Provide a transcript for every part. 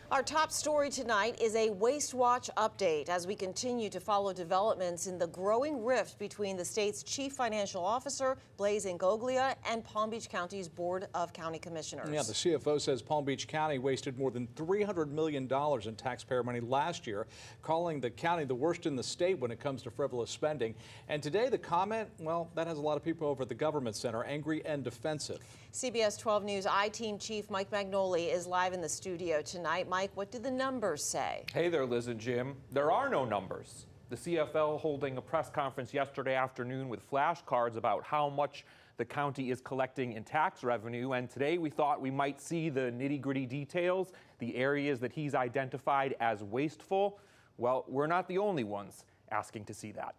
Our top story tonight is a Waste Watch update as we continue to follow developments in the growing rift between the state's chief financial officer, Blaise Ingoglia, and Palm Beach County's Board of County Commissioners. Yeah, the CFO says Palm Beach County wasted more than $300 million in taxpayer money last year, calling the county the worst in the state when it comes to frivolous spending. And today the comment, well, that has a lot of people over at the government center angry and defensive. CBS 12 News I-Team Chief Mike Magnoli is live in the studio tonight. Mike, what do the numbers say? Hey there, Liz and Jim. There are no numbers. The CFO holding a press conference yesterday afternoon with flashcards about how much the county is collecting in tax revenue, and today we thought we might see the nitty-gritty details, the areas that he's identified as wasteful. Well, we're not the only ones asking to see that.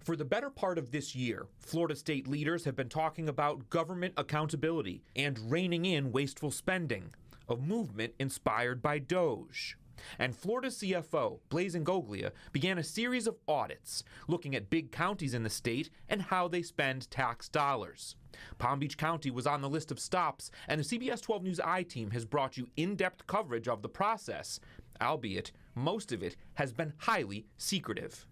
For the better part of this year, Florida state leaders have been talking about government accountability and reining in wasteful spending, a movement inspired by DOGE. And Florida CFO Blaise Ingoglia began a series of audits looking at big counties in the state and how they spend tax dollars. Palm Beach County was on the list of stops, and the CBS 12 News I-Team has brought you in-depth coverage of the process, albeit most of it has been highly secretive.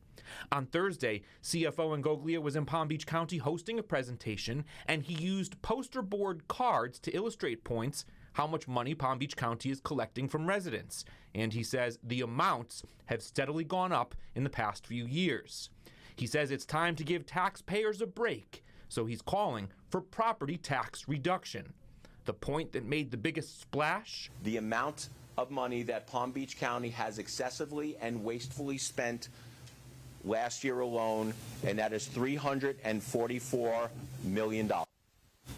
On Thursday, CFO Ingoglia was in Palm Beach County hosting a presentation, and he used poster board cards to illustrate points how much money Palm Beach County is collecting from residents. And he says the amounts have steadily gone up in the past few years. He says it's time to give taxpayers a break, so he's calling for property tax reduction. The point that made the biggest splash? The amount of money that Palm Beach County has excessively and wastefully spent last year alone, and that is $344 million.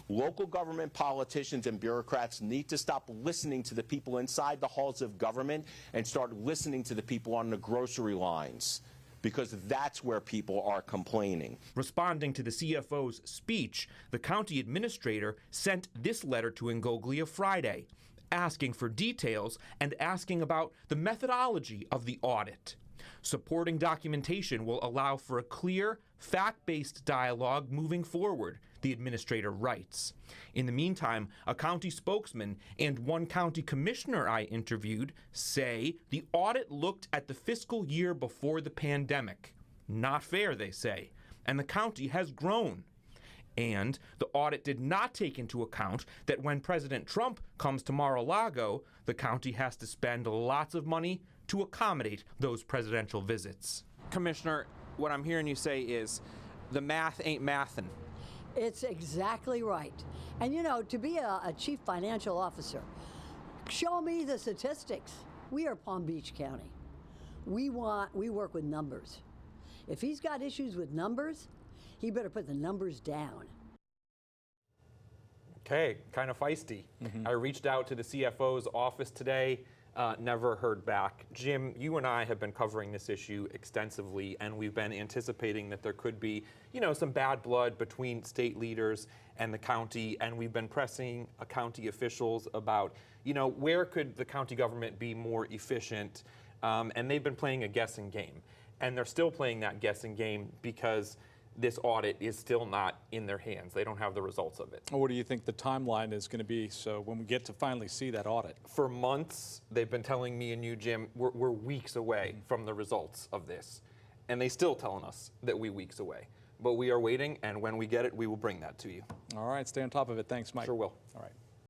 Local government politicians and bureaucrats need to stop listening to the people inside the halls of government and start listening to the people on the grocery lines, because that's where people are complaining. Responding to the CFO's speech, the county administrator sent this letter to Ingoglia Friday, asking for details and asking about the methodology of the audit. Supporting documentation will allow for a clear, fact-based dialogue moving forward, the administrator writes. In the meantime, a county spokesman and one county commissioner I interviewed say the audit looked at the fiscal year before the pandemic. Not fair, they say, and the county has grown. And the audit did not take into account that when President Trump comes to Mar-a-Lago, the county has to spend lots of money to accommodate those presidential visits. Commissioner, what I'm hearing you say is the math ain't mathin'. It's exactly right. And you know, to be a chief financial officer, show me the statistics. We are Palm Beach County. We work with numbers. If he's got issues with numbers, he better put the numbers down. Okay, kind of feisty. I reached out to the CFO's office today, never heard back. Jim, you and I have been covering this issue extensively, and we've been anticipating that there could be, some bad blood between state leaders and the county, and we've been pressing county officials about, where could the county government be more efficient, and they've been playing a guessing game. And they're still playing that guessing game because this audit is still not in their hands. They don't have the results of it. What do you think the timeline is going to be so when we get to finally see that audit? For months, they've been telling me and you, Jim, we're weeks away from the results of this. And they still telling us that we're weeks away. But we are waiting, and when we get it, we will bring that to you. All right, stay on top of it. Thanks, Mike. Sure will. All right.